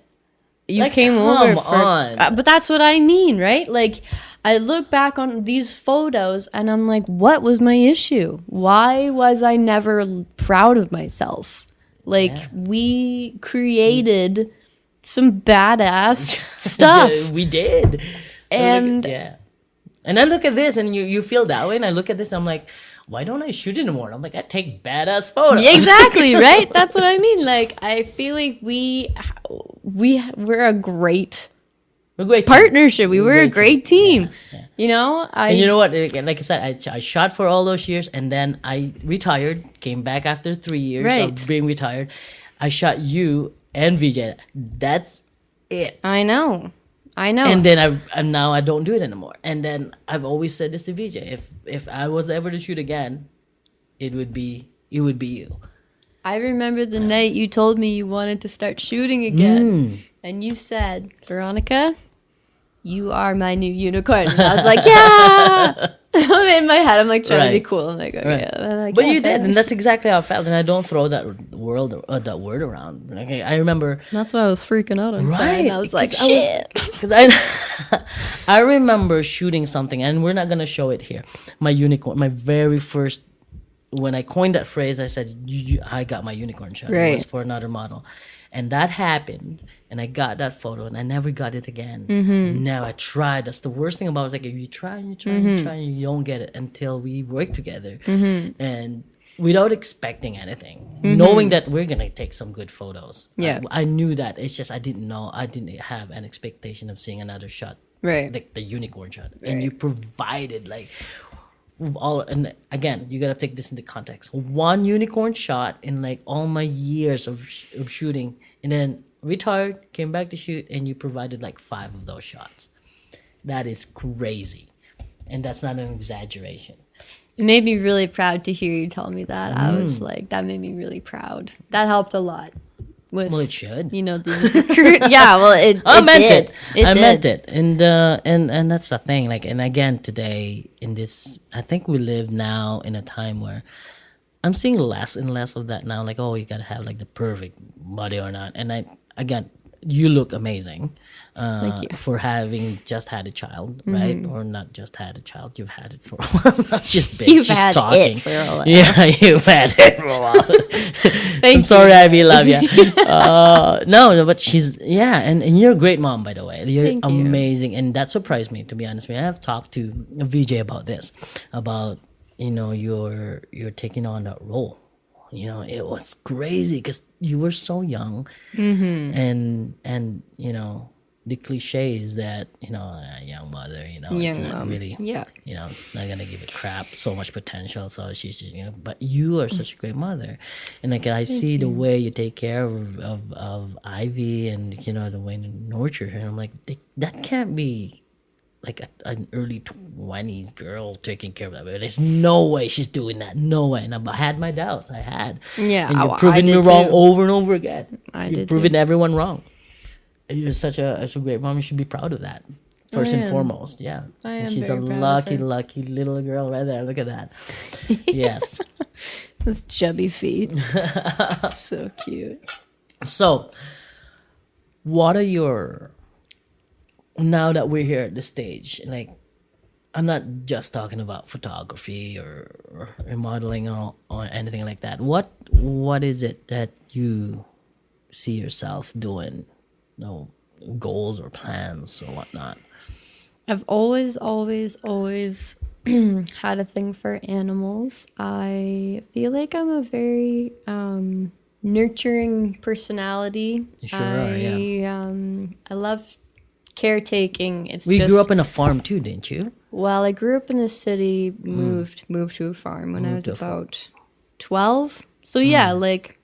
You Like, came over come for, on. but that's what I mean, right? Like, I look back on these photos and I'm like, what was my issue? Why was I never proud of myself? Like, we created some badass stuff. We did. And yeah. And I look at this and you feel that way. And I look at this and I'm like, why don't I shoot anymore? I'm like, I take badass photos. exactly, right? That's what I mean. Like, I feel like we're a great We're a great team. partnership. We were a great team. Yeah. You know, And you know what? Like I said, I shot for all those years, and then I retired. Came back after 3 years Right. of being retired. I shot you and VJ. That's it. I know. And then now I don't do it anymore. And then I've always said this to VJ: if I was ever to shoot again, it would be you. I remember the night you told me you wanted to start shooting again, and you said, "Veronica, you are my new unicorn." And I was like, "Yeah." I'm in my head. I'm like trying to be Right. cool. I'm like, "Okay." Right. I'm like, But "Yeah, you did, okay." and that's exactly how I felt. And I don't throw that word around. Okay, I remember. That's why I was freaking out on set. I was like, "Shit." Because I remember shooting something, and we're not gonna show it here. My unicorn, my very first, when I coined that phrase, I said, I got my unicorn shot. It was Right. for another model, and that happened, and I got that photo, and I never got it again. Now I tried. That's the worst thing about it. It's like if you try and you try and you try and you don't get it until we work together, and without expecting anything, knowing that we're gonna take some good photos. Yeah. I knew that. It's just I didn't know. I didn't have an expectation of seeing another shot, Right. like the unicorn shot, and you provided like all. And again, you gotta take this into context. One unicorn shot in like all my years of shooting, and then retired, came back to shoot, and you provided like 5 of those shots. That is crazy, and that's not an exaggeration. It made me really proud to hear you tell me that. I was like, that made me really proud. That helped a lot. With, Well, it should. You know, the insecurity. Yeah, well, I meant did. it. I did. meant it, and that's the thing. Like, and again, today in this, I think we live now in a time where I'm seeing less and less of that now. Like, oh, you gotta have like the perfect body or not. And again, you look amazing. Thank you. For having just had a child, right? Or not just had a child. You've had it for a while. She's big. You've She's had talking. it for a while. Yeah, you've had it for a while. I'm sorry, Ivy. Love you. No, but she's and you're a great mom, by the way. You're Thank you. amazing, and that surprised me. To be honest with you, I have talked to VJ about this, about you're taking on that role. It was crazy because you were so young, and the cliche is that a young mother, it's Young not mom. really, Yeah. not gonna give a crap, so much potential. So she's just, but you are such a great mother, and like I see the way you take care of Ivy, and the way you nurture her. And I'm like, that can't be like an early 20s girl taking care of that baby. There's no way she's doing that. No way. And I had my doubts. I had. Yeah, And I you're proving me did wrong too. over and over again. I You're did proving too. everyone wrong. And you're such a great mom. You should be proud of that. First and am. foremost. Yeah. I And am she's a very proud of lucky, her. lucky little girl right there. Look at that. Yes. Those chubby feet. So cute. So, what are your, now that we're here at this stage, like, I'm not just talking about photography or modeling or anything like that. What is it that you see yourself doing? Goals or plans or whatnot? I've always had a thing for animals. I feel like I'm a very nurturing personality. You sure are, yeah. I love caretaking. We grew up in a farm too, didn't you? Well, I grew up in a city, moved to a farm when I was to a farm. about 12. So yeah, like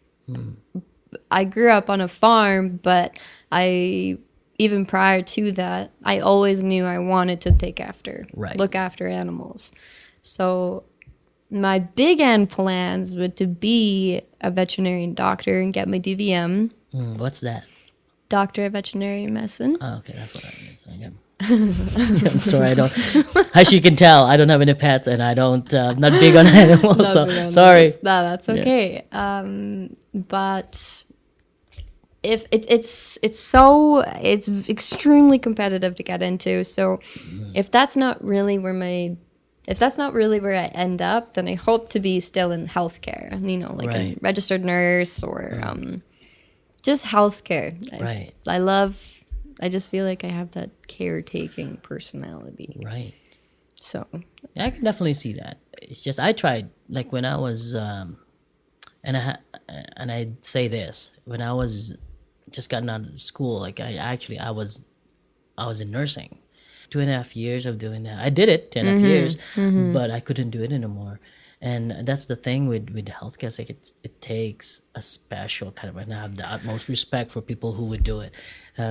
I grew up on a farm, but even prior to that, I always knew I wanted to look after animals. So my big end plans were to be a veterinarian doctor and get my DVM, What's that? Doctor of Veterinary Medicine. Oh, okay, that's what that means. Okay. I'm sorry, I don't. As you can tell, I don't have any pets, and I don't. Not big on animals. So sorry. No, that's okay. But if it's extremely competitive to get into. So if that's not really where I end up, then I hope to be still in healthcare, like a registered nurse or just healthcare. Right. I just feel like I have that caretaking personality. Right. So I can definitely see that. It's just I tried, like when I was and I'd say this, when I was just gotten out of school, like I was in nursing. 2.5 years of doing that. I did it 2.5 years, but I couldn't do it anymore. And that's the thing with healthcare. It's like it takes a special kind of, and I have the utmost respect for people who would do it,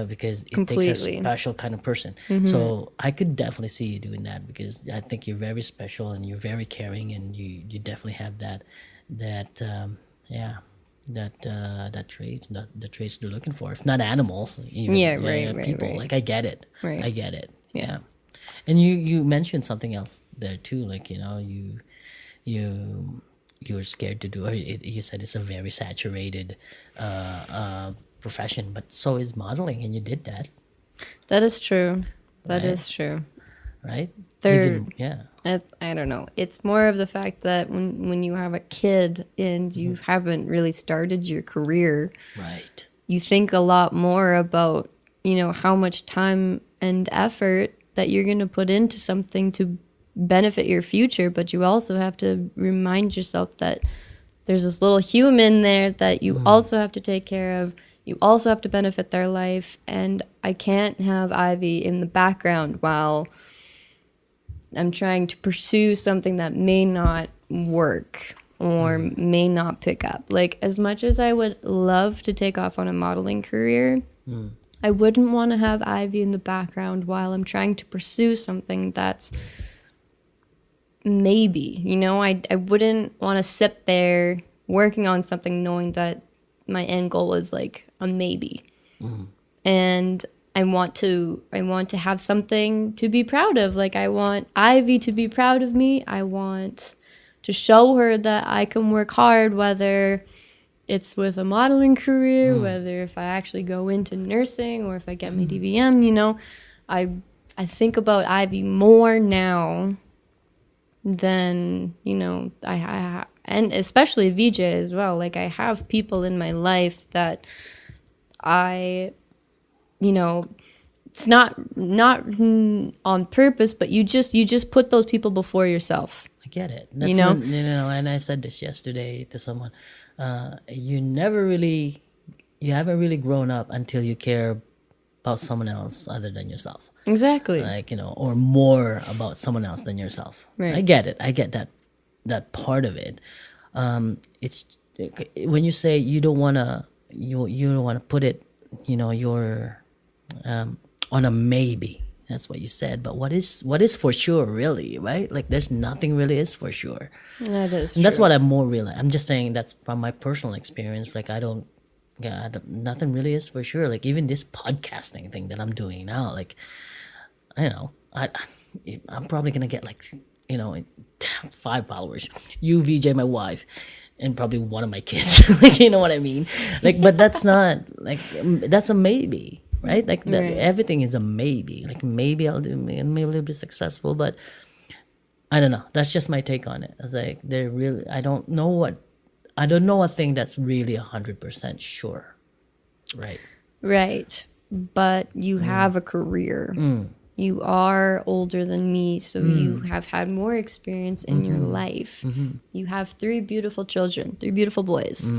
because it takes a special kind of person. So I could definitely see you doing that, because I think you're very special and you're very caring, and you definitely have that traits, the traits they're looking for. If not animals, even people. Right. Like I get it. Right. I get it. Yeah. And you mentioned something else there too, like you're scared to do it. You said it's a very saturated profession, but so is modeling, and you did that. That is true. That is true. Right? I don't know. It's more of the fact that when you have a kid and you haven't really started your career, right, you think a lot more about, how much time and effort that you're going to put into something to benefit your future, but you also have to remind yourself that there's this little human there that you also have to take care of. You also have to benefit their life, and I can't have Ivy in the background while I'm trying to pursue something that may not work or may not pick up. Like, as much as I would love to take off on a modeling career, I wouldn't want to have Ivy in the background while I'm trying to pursue something that's maybe, I wouldn't want to sit there working on something knowing that my end goal is like a maybe. And I want to have something to be proud of. Like, I want Ivy to be proud of me. I want to show her that I can work hard, whether it's with a modeling career, whether if I actually go into nursing or if I get my DVM, I think about Ivy more now than, I and especially VJ as well. Like, I have people in my life that it's not on purpose, but you just put those people before yourself. I get it. That's when, and I said this yesterday to someone. You haven't really grown up until you care about someone else other than yourself. Exactly. Like, or more about someone else than yourself. Right. I get it. I get that part of it. It's when you say you don't want to put it, you're on a maybe. That's what you said. But what is for sure, really, right? Like, there's nothing really is for sure. That is true. And that's what I'm more realizing. I'm just saying that's from my personal experience. Like, nothing really is for sure. Like, even this podcasting thing that I'm doing now, like, I'm probably going to get 5 followers. You, VJ, my wife, and probably one of my kids. Like, you know what I mean? Like, but that's not, like, that's a maybe. Right? Like, everything is a maybe. Like, maybe I'll do, maybe I'll be successful, but I don't know. That's just my take on it. It's like, I don't know a thing that's really 100% sure. Right. Right. But you have a career. You are older than me, so you have had more experience in your life. You have 3 beautiful children, 3 beautiful boys.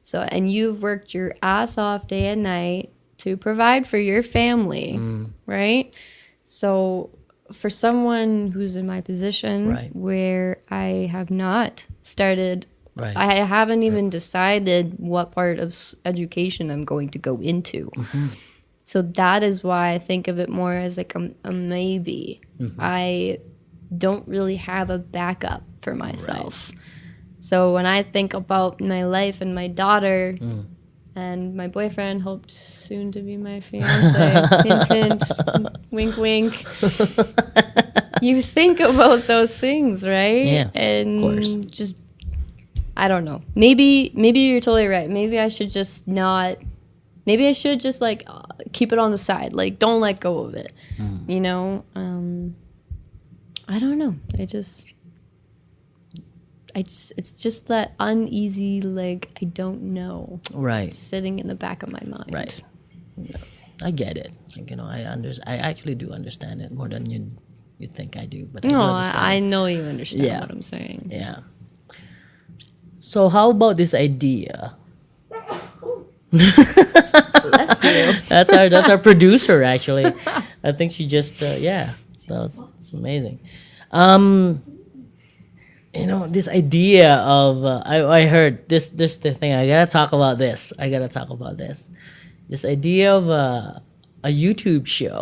So, and you've worked your ass off day and night to provide for your family, right? So for someone who's in my position where I have not started, I haven't even decided what part of education I'm going to go into. So that is why I think of it more as like a maybe. I don't really have a backup for myself. So when I think about my life and my daughter, and my boyfriend, hoped soon to be my fiance, hint, hint, wink, wink. You think about those things, right? Yes, and of course. Just, I don't know. Maybe you're totally right. Maybe I should just not maybe I should just like keep it on the side, like don't let go of it. You know, I don't know. It's just that uneasy, like I don't know, Right. sitting in the back of my mind. Right. Yeah. I get it. Like, I actually do understand it more than you think I do. But I do No, understand I it. know you understand Yeah. what I'm saying. Yeah. So how about this idea? That's our producer actually. I think she just that's amazing. This idea of I heard this the thing. I gotta talk about this. This idea of a YouTube show.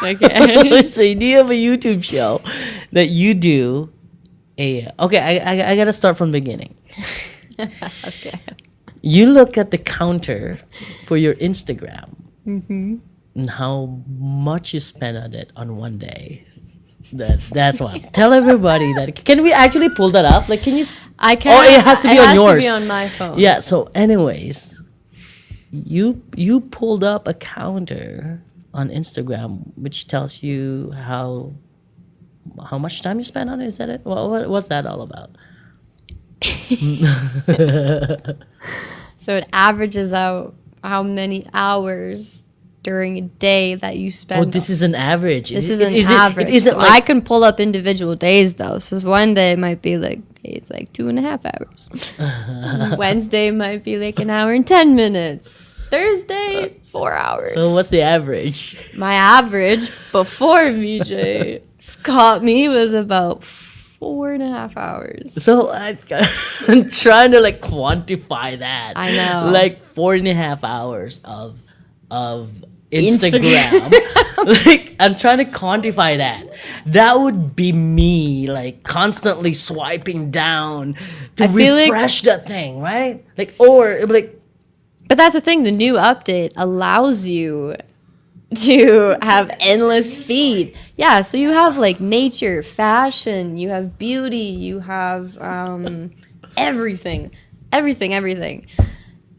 Okay. This idea of a YouTube show that you do. I gotta start from the beginning. Okay. You look at the counter for your Instagram and how much you spend on it on one day. That's why. Tell everybody that. Can we actually pull that up? Like, can you? I can. Oh, it has to be on yours. It has to be on my phone. Yeah. So, anyways, you pulled up a counter on Instagram, which tells you how much time you spend on it. Is that it? What's that all about? So it averages out how many hours during a day that you spend. Oh, this is an average. This is an average. It isn't so like I can pull up individual days though. So one day might be like it's like 2.5 hours. Wednesday might be like an hour and 10 minutes. Thursday 4 hours. so what's the average? My average before VJ caught me was about 4.5 hours. So I'm trying to like quantify that. I know. Like 4.5 hours of Instagram. Like I'm trying to quantify that. That would be me like constantly swiping down to I feel like- refresh that thing, right? Like or it'd be like But that's the thing. The new update allows you to have endless feed. Yeah, so you have like nature, fashion, you have beauty, you have everything.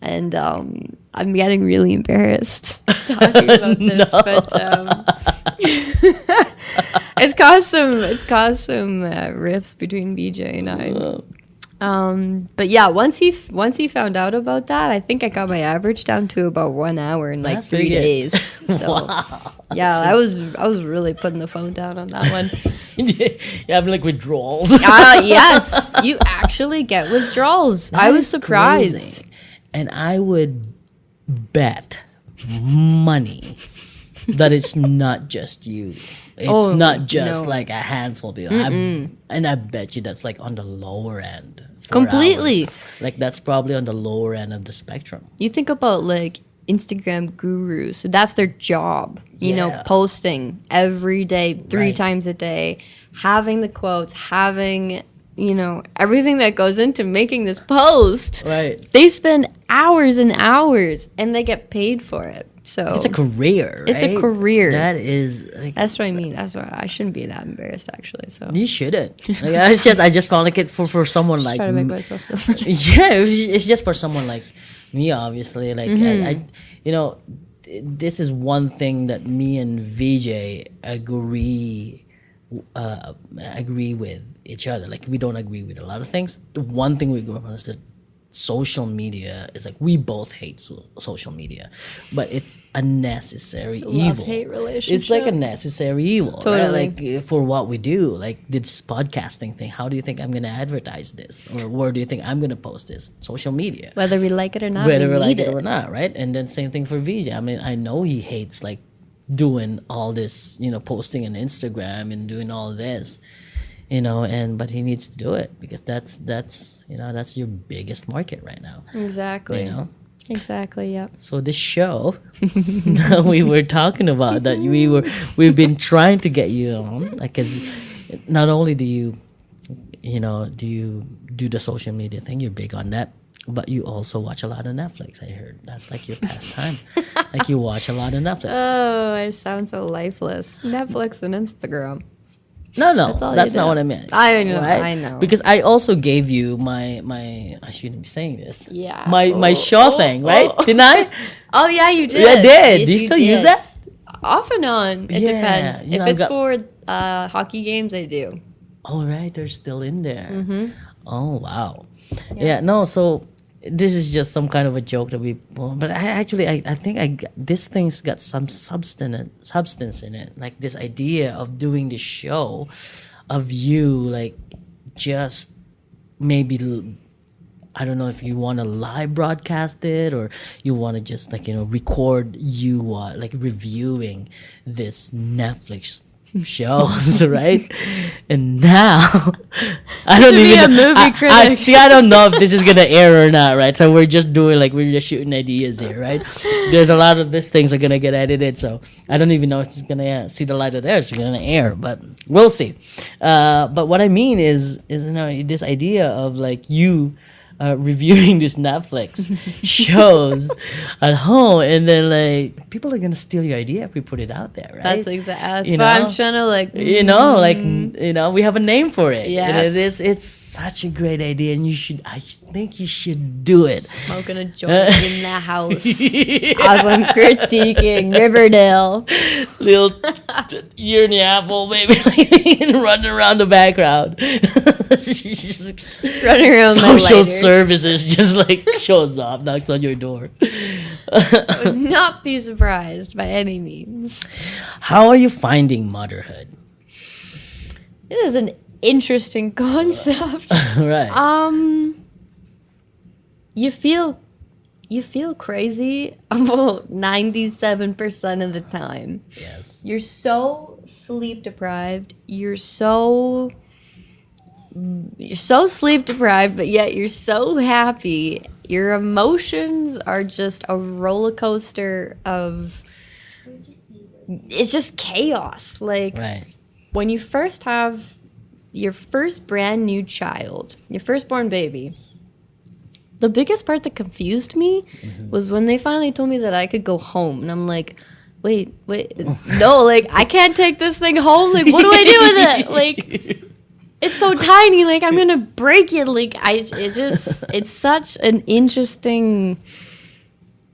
And I'm getting really embarrassed talking about this, but it's caused some rifts between BJ and I. But yeah, once he found out about that, I think I got my average down to about 1 hour in like That's 3 pretty good. days. So wow. yeah, I was really putting the phone down on that one. You have like withdrawals. Yes, you actually get withdrawals. I That was is surprised. crazy. And I would bet money that it's not just you. It's not just no. like a handful of people. And I bet you that's like on the lower end. 4 Completely. hours. Like that's probably on the lower end of the spectrum. You think about like Instagram gurus. So that's their job, you know, Yeah. posting every day, 3 Right. times a day, having the quotes, having, you know, everything that goes into making this post. Right. They spend hours and hours and they get paid for it. So It's a career, right? It's a career. That is like that's what I mean. That's why I shouldn't be that embarrassed actually. So you shouldn't. Like, I just found like it for someone like try to make me. myself feel better. Yeah, it's just for someone like me, obviously. Like I you know, this is one thing that me and VJ agree with each other. Like we don't agree with a lot of things. The one thing we agree on is that social media is like we both hate social media, but it's a necessary It's a evil. love-hate relationship. It's like a necessary evil, right? Totally. Like for what we do, like this podcasting thing. How do you think I'm gonna advertise this, or where do you think I'm gonna post this? Social media, Whether we like it or not, whether we we like need it or not, right? And then same thing for VJ. I mean, I know he hates like doing all this, you know, posting on Instagram and doing all this, you know, but he needs to do it because that's you know that's your biggest market right now, Exactly. you know. Exactly. Yep. So this show that we were talking about, that we've been trying to get you on, like, cause not only do you do the social media thing, you're big on that, but you also watch a lot of Netflix. I heard that's like your pastime. Like you watch a lot of Netflix. Oh, I sound so lifeless. Netflix and Instagram. No, That's all that's you not do. what I meant. I know, right? I know. Because I also gave you my I shouldn't be saying this. Yeah. My Shaw thing, right? oh. Didn't I? Oh yeah, you did. Yeah, I did. Yes, Do you still use did. that? Off and on. It Yeah, depends. you If know, I've it's got- for hockey games, I do. Oh right, they're still in there. Mm-hmm. Oh wow. Yeah. No. So this is just some kind of a joke that we. Well, but I think this thing's got some substance in it. Like this idea of doing the show, of you like just maybe. I don't know if you want to live broadcast it or you want to just like record you like reviewing this Netflix shows, right? And now I don't To be even a movie critic. see, I don't know if this is gonna air or not, right? So we're just shooting ideas here, right? There's a lot of these things are gonna get edited, so I don't even know if it's gonna see the light of day. It's gonna air, but we'll see. But what I mean is this idea of like you reviewing these Netflix shows at home, and then like people are gonna steal your idea if we put it out there, right? That's exactly. You That's why know? I'm trying to like. We have a name for it. Yes. It's such a great idea, and I think you should do it. Smoking a joint in the house as I'm critiquing Riverdale. Little year and a half old baby running around the background. Running around my Social lighter. services just like shows up, knocks on your door. I would not be surprised by any means. How are you finding motherhood? It is an interesting concept. Right. You feel crazy about 97% of the time. Yes. You're so sleep deprived. You're so sleep deprived, but yet you're so happy. Your emotions are just a roller coaster of it's just chaos. Like Right. when you first have your first brand new child, your firstborn baby, the biggest part that confused me was when they finally told me that I could go home. And I'm like, wait, no, like, I can't take this thing home. Like, what do I do with it? Like, it's so tiny. Like, I'm going to break it. Like, it's such an interesting,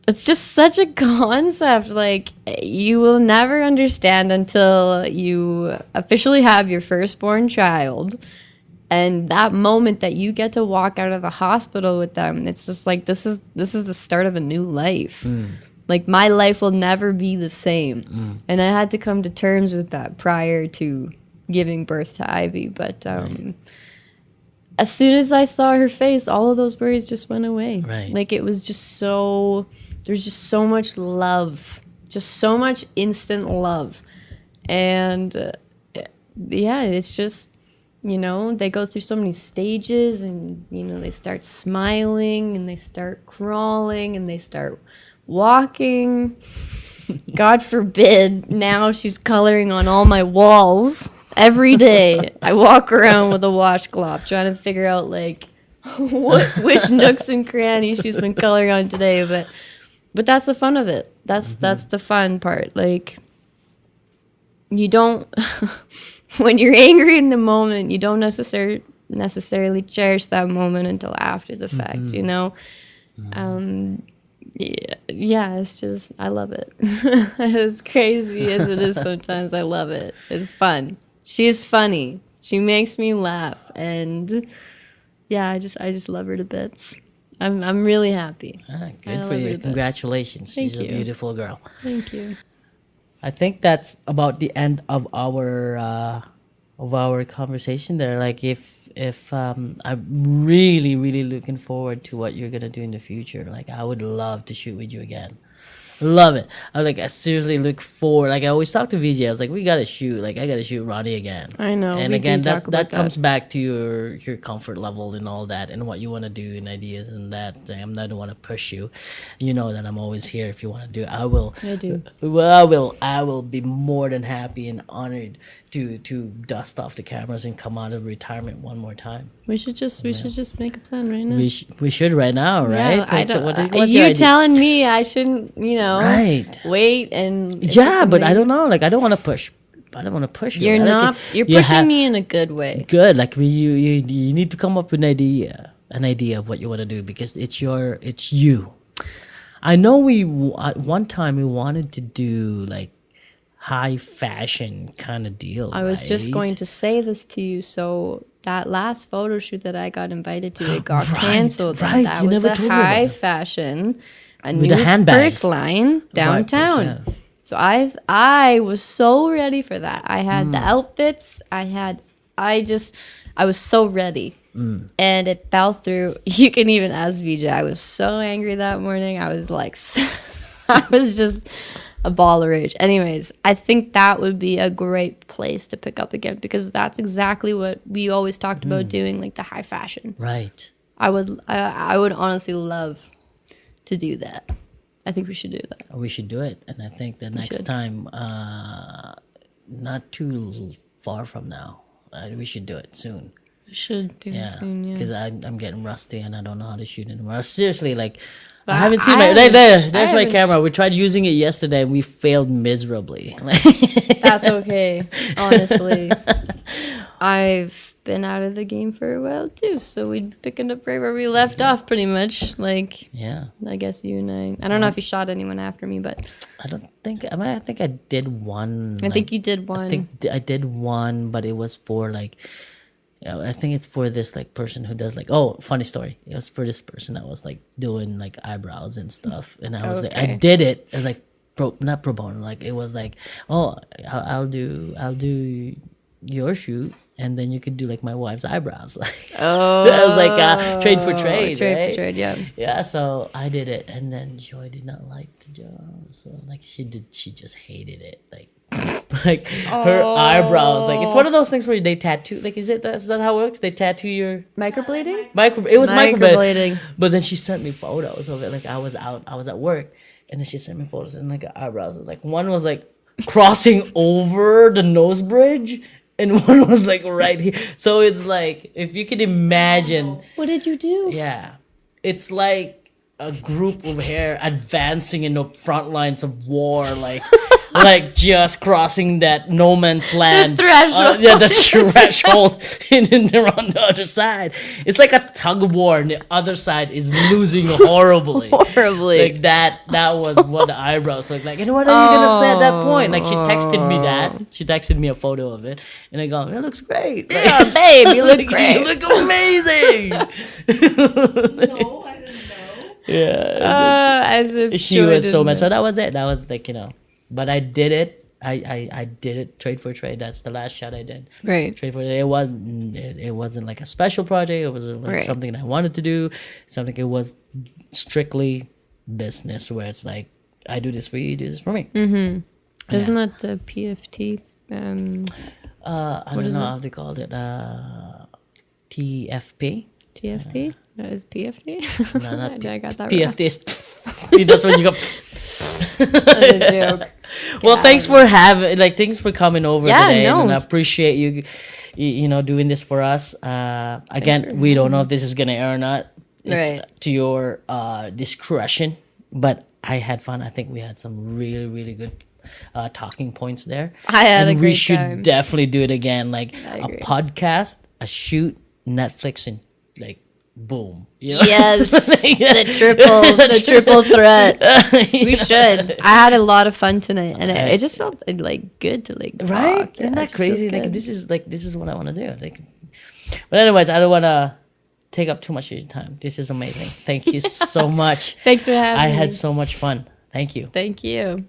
it's just such a concept. Like, you will never understand until you officially have your firstborn child. And that moment that you get to walk out of the hospital with them, it's just like this is the start of a new life. Like my life will never be the same. And I had to come to terms with that prior to giving birth to Ivy. But as soon as I saw her face, all of those worries just went away. Right. Like it was just there's just so much love, just so much instant love. And it's just, they go through so many stages and, they start smiling and they start crawling and they start walking. God forbid, now she's coloring on all my walls every day. I walk around with a washcloth trying to figure out, like, which nooks and crannies she's been coloring on today. But that's the fun of it. That's the fun part. Like, you don't... When you're angry in the moment, you don't necessarily cherish that moment until after the fact, it's just, I love it. As crazy as it is sometimes, I love it. It's fun. She's funny. She makes me laugh. And I just love her to bits. I'm really happy. Good for you. Congratulations. She's a beautiful girl. Thank you. I think that's about the end of our conversation there. Like if I'm really, really looking forward to what you're gonna do in the future. Like I would love to shoot with you again. Love it. I seriously look forward. Like I always talk to VJ. I was like, we gotta shoot. Like I gotta shoot Ronnie again. I know. And we again, do talk that about comes back to your comfort level and all that, and what you want to do and ideas and that. I don't want to push you. You know that I'm always here if you want to do it. I will. I do. Well, I will be more than happy and honored to dust off the cameras and come out of retirement one more time. We should just make a plan right now. We should right now, right? Yeah, I So don't. what's your You idea? telling me I shouldn't, Right. wait and Yeah, but I don't know. Like I don't want to push I don't want to push you. You're I like not. it. You're You pushing have- me in a good way. Good. Like you need to come up with an idea of what you want to do because it's you. I know at one time we wanted to do like high fashion kind of deal. I was just right? going to say this to you. So that last photo shoot that I got invited to, it got Right, canceled. right. And that You was never a told me about high that. fashion, a With new the handbags. purse line downtown. yeah. So I was so ready for that. I had Mm. the outfits. I was so ready. Mm. And it fell through. You can even ask VJ. I was so angry that morning. I was like, I was just a ball of rage. Anyways, I think that would be a great place to pick up again because that's exactly what we always talked about doing, like the high fashion. Right. I would honestly love to do that. I think we should do that. We should do it, and I think the next should. time, not too far from now, we should do it soon. We should do Yeah, it soon. Yes. because I'm getting rusty and I don't know how to shoot anymore. Seriously, like I But haven't seen I my haven't- there's I my haven't camera. We tried using it yesterday and we failed miserably. That's okay. Honestly, I've been out of the game for a while too, so we picking up right where we left off, pretty much. Like, Yeah, I guess you and I don't know if you shot anyone after me, but I don't think. I think I did one. I think you did one. I think I did one, but it was for like. I think it's for this like person who does like funny story. It was for this person that was like doing like eyebrows and stuff, and I was like, I Okay. did it. It was like not pro bono. Like it was like, I'll do your shoot, and then you could do like my wife's eyebrows. Like I was like trade for trade, trade right? for trade, yeah. Yeah, so I did it, and then Joy did not like the job. So like she just hated it. Like her eyebrows. Like it's one of those things where they tattoo. Like is that how it works? They tattoo your Microblading? It was microblading. Microblading. But then she sent me photos of it. Like I was at work, and then she sent me photos, and like her eyebrows. Like one was like crossing over the nose bridge, and one was like right here. So it's like if you can imagine. What did you do? Yeah. It's like a group of hair advancing in the front lines of war, like like just crossing that no man's land. threshold. The threshold and they're on the other side. It's like a tug of war and the other side is losing horribly. Horribly. Like that was what the eyebrows look like. And what are you gonna say at that point? Like she texted me that. She texted me a photo of it. And I go, it looks great. Like, Yeah, babe, you look great. you look amazing. No, I didn't know. Yeah. As if She Joy was so didn't mad. know. So that was it. That was like, but I did it. I did it trade for trade. That's the last shot I did. Right. Trade for trade. It wasn't like a special project. It wasn't like Right. something I wanted to do. Something it was strictly business where it's like I do this for you, you do this for me. Isn't that the PFT? I don't know how they called it. TFP. TFP? That is PFT? No, not I got that PFT is that's when you go. That's a joke. Well, thanks for thanks for coming over Yeah, today, no. and I appreciate you know, doing this for us. Again, we don't know if this is gonna air or not. It's Right. to your discretion, but I had fun. I think we had some really, really good talking points there. I had and a we great should time. definitely do it again, like I a agree. podcast, a shoot, Netflix, and like boom. You know? Yes, the triple threat. We should. I had a lot of fun tonight, and it just felt like good to like Right? talk. Yeah, Isn't it that just feels crazy? Like good. this is what I want to do. Like, but anyways, I don't want to take up too much of your time. This is amazing. Thank you so much. Thanks for having I me. had so much fun. Thank you. Thank you.